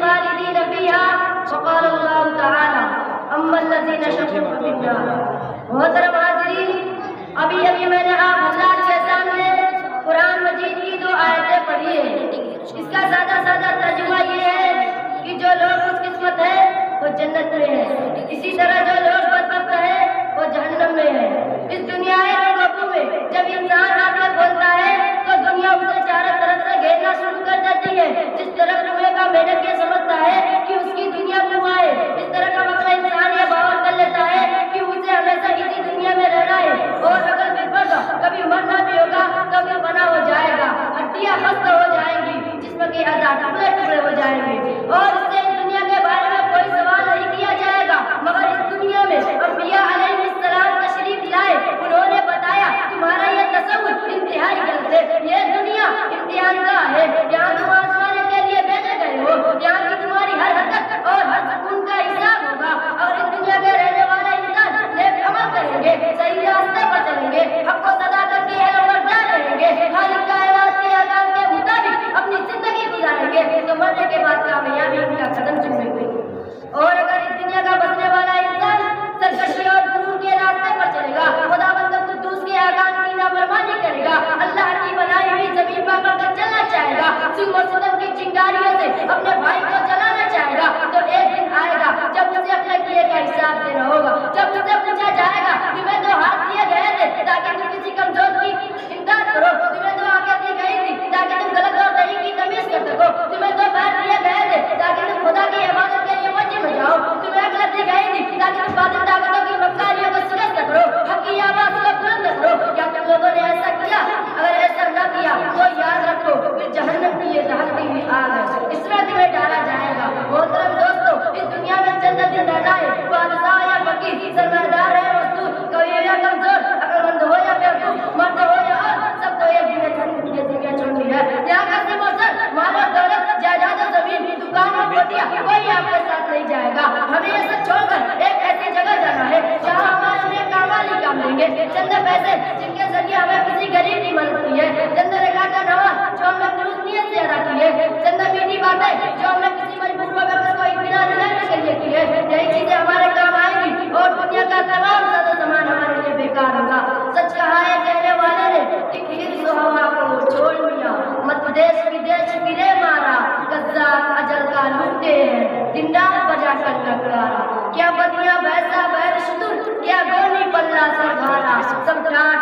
खालिदीन फीहा फ़क़ाल अल्लाहु तआला अम्मा अल्लज़ीना शक़ू फ़िन्नार। मोहतरम हाज़रीन, अभी अभी मैंने आप हज़रात के सामने कुरान मजीद की 2 आयतें पढ़ी है। इसका सादा तर्जुमा ये है कि जो लोग खुशकिस्मत है वो जन्नत में है, इसी तरह जो लोग बदबख्त है वो जहन्नम में है। इस दुनिया में जब इंसान आंखें खोलता है तो दुनिया उसे चारों तरफ से घेरना शुरू कर देती है। जिस तरफ कुएं का मेढक ये समझता है कि उसकी दुनिया कुआं है, इस तरह का मसला इंसान ये बावर कर लेता है कि उसे हमेशा इसी दुनिया में रहना है और अगर बिफर कभी मरना भी होगा तो भी बना हो जाएगा, हड्डियां खस्त हो जाएंगी, जिस्म के अज़ा टुकड़े टुकड़े हो जाएंगे और इससे इस दुनिया के बारे में कोई सवाल नहीं किया जाएगा। मगर इस दुनिया में अंबिया अलैहिस्सलाम तशरीफ लाए, उन्होंने बताया तुम्हारा ये तसव्वुर इंतहाई गलत है, ये दुनिया इम्तिहान का है, यहाँ तुम आजमाने के लिए भेजे गए हो, यहाँ की तुम्हारी हर हरकत और हर सुकून का हिसाब होगा। और इस दुनिया के रहने वाला इंसान नेक अमल करेंगे, सही रास्ते पर चलेंगे, हक को सदाकत के अलमबरदार रहेंगे, खालिक कायनात के अहकाम के मुताबिक अपनी जिंदगी गुजारेंगे तो मरने के बाद कामयाबी उनका कदम चूमेंगे। और अगर इस दुनिया का बसने वाला इंसान सरकशी और गुरूर के रास्ते पर चलेगा, खुदावंद कुद्दूस के अहकाम की नाफरमानी करेगा, अल्लाह की बनाई हुई जमीन पर कर चलना चाहेगा, जुल्म और सितम की चिंगारियों से अपने भाई को जलाना चाहेगा, तो एक दिन आएगा जब उसे अपने किए का हिसाब देना होगा। जब उसे पूछा जाएगा तुम्हें 2 हाथ दिए गए थे ताकि तुम किसी कमजोर की इमदाद करो, तुम्हें 2 आंखें दी गई थी ताकि तुम गलत और सही की तमीज कर सको, तुम्हें 2 पैर दिए गए थे ताकि तुम खुदा की इबादत के लिए मस्जिद में जाओ, तुम्हें अकल दी गई थी ताकि तुम बातिल ताकतों की मक्कारियों को शिकस्त करो, हक की आवाज को बुलंद करो। क्या तुम लोगों ने ऐसा किया? अगर ऐसा न किया तो याद रखो फिर जहन्नम की ये दहकती हुई आग है, इसमें तुम्हें डाला जाएगा। मोहतरम दोस्तों, इस दुनिया में चंद दिन रहना है, बादशाह या फकीर, सरमादार है मजदूर, कवि या कमजोर, अक्लमंद हो या बेवकूफ, मर्द हो या औरत, सबको एक दुनिया छोड़नी है। यहाँ का सिमोसर, मालो दौलत, जायदाद, जमीन, दुकान और कोठियां, कोई आपके साथ नहीं जाएगा। हमें ये सब छोड़कर एक ऐसी जगह जाना है जहाँ हमारे लिए कामाली काम लेंगे, चंद पैसे जिनके जरिए हमें किसी गरीब की मदद की है, चंद रकात नमाज जो हमने दुरुस्त नियत से अदा की है, चंद मीठी बातें जो हमने किसी मजबूर वक्त को इत्मीनान दिलाने के लिए की है। यही चीजें हमारे काम आएंगी और दुनिया का तमाम सारा सामान हमारे लिए बेकार होगा। सच कहा है कहने वाले ने, हवा को छोड़ मिया मत देश विदेश फिरे मारा, कज्जाब अजल का लूटे हैं दिनदार बजा कर नकारा। क्या बदिया वैसा बैर शुतुर, क्या गोनी पल्ला से भारा, सब डांट